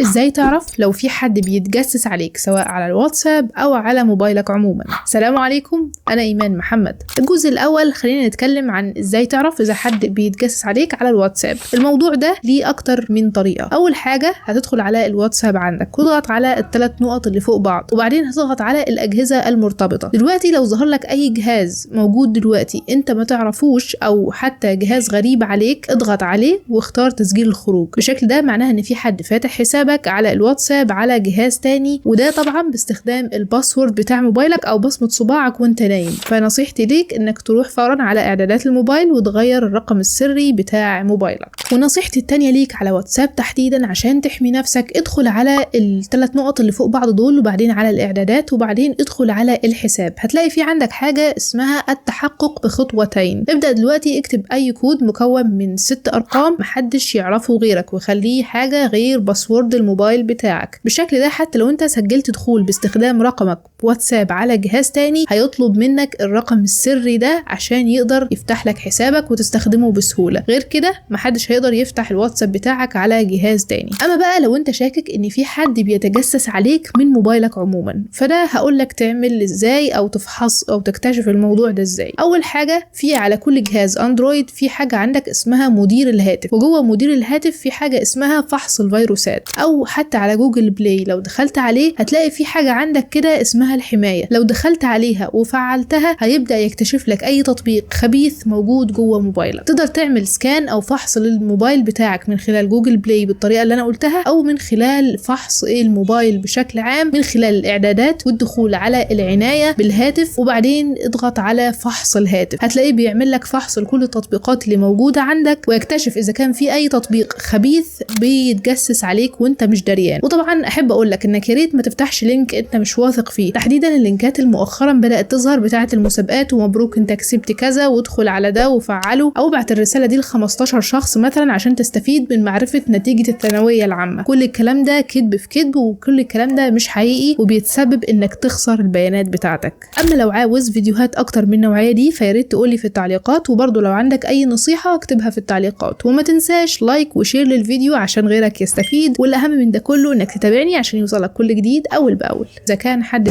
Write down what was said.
ازاي تعرف لو في حد بيتجسس عليك سواء على الواتساب او على موبايلك عموما؟ السلام عليكم، انا ايمان محمد. الجزء الاول خلينا نتكلم عن ازاي تعرف اذا حد بيتجسس عليك على الواتساب. الموضوع ده ليه اكتر من طريقه. اول حاجه هتدخل على الواتساب عندك وتضغط على الثلاث نقط اللي فوق بعض، وبعدين هتضغط على الاجهزه المرتبطه. دلوقتي لو ظهر لك اي جهاز موجود دلوقتي انت ما تعرفوش او حتى جهاز غريب عليك، اضغط عليه واختار تسجيل الخروج. بالشكل ده معناها ان في حد فاتح حسابك على الواتساب على جهاز تاني، وده طبعا باستخدام الباسورد بتاع موبايلك او بصمة صباعك وانت نايم. فنصيحتي ليك انك تروح فورا على اعدادات الموبايل وتغير الرقم السري بتاع موبايلك. ونصيحتي التانية ليك على واتساب تحديدا عشان تحمي نفسك، ادخل على الثلاث نقط اللي فوق بعض دول، وبعدين على الاعدادات، وبعدين ادخل على الحساب. هتلاقي في عندك حاجة اسمها التحقق بخطوتين. ابدأ دلوقتي اكتب اي كود مكون من 6 ارقام محدش يعرفه غيرك، وخليه حاجة غير باسورد الموبايل بتاعك. بالشكل ده حتى لو انت سجلت دخول باستخدام رقمك واتساب على جهاز تاني، هيطلب منك الرقم السري ده عشان يقدر يفتح لك حسابك وتستخدمه بسهولة. غير كده محدش هيقدر يفتح الواتساب بتاعك على جهاز تاني. اما بقى لو انت شاكك ان في حد بيتجسس عليك من موبايلك عموما، فده هقولك تعمل ازاي او تفحص او تكتشف الموضوع ده ازاي. اول حاجة، في على كل جهاز اندرويد في حاجة عندك اسمها مدير الهاتف، وجوه مدير الهاتف في حاجة اسمها فحص الفيروسات. او حتى على جوجل بلاي لو دخلت عليه هتلاقي في حاجة عندك كده اسمها الحماية. لو دخلت عليها وفعلتها هيبدأ يكتشف لك اي تطبيق خبيث موجود جوه موبايلك. تقدر تعمل سكان او فحص للموبايل بتاعك من خلال جوجل بلاي بالطريقة اللي انا قلتها، او من خلال فحص الموبايل بشكل عام من خلال الاعدادات والدخول على العناية بالهاتف، وبعدين اضغط على فحص الهاتف. هتلاقيه بيعمل لك فحص لكل التطبيقات اللي موجودة عندك، ويكتشف اذا كان في اي تطبيق خبيث بيتجسس عليك وانت مش دريان. وطبعا احب اقول لك انك يا ريت ما تفتحش لينك انت مش واثق فيه، تحديدا اللينكات اللي مؤخرا بدات تظهر بتاعه المسابقات ومبروك انت كسبت كذا وادخل على ده وفعله، او ابعت الرساله دي ل 15 شخص مثلا عشان تستفيد من معرفه نتيجه الثانويه العامه. كل الكلام ده كذب في كذب، وكل الكلام ده مش حقيقي وبيتسبب انك تخسر البيانات بتاعتك. اما لو عاوز فيديوهات اكتر من النوعيه دي فيا ريت تقولي في التعليقات، وبرضه لو عندك اي نصيحه اكتبها في التعليقات، وما تنساش لايك وشير للفيديو عشان غيرك يستفيد. والاهم من ده كله انك تتابعني عشان يوصلك كل جديد اول باول. اذا كان حد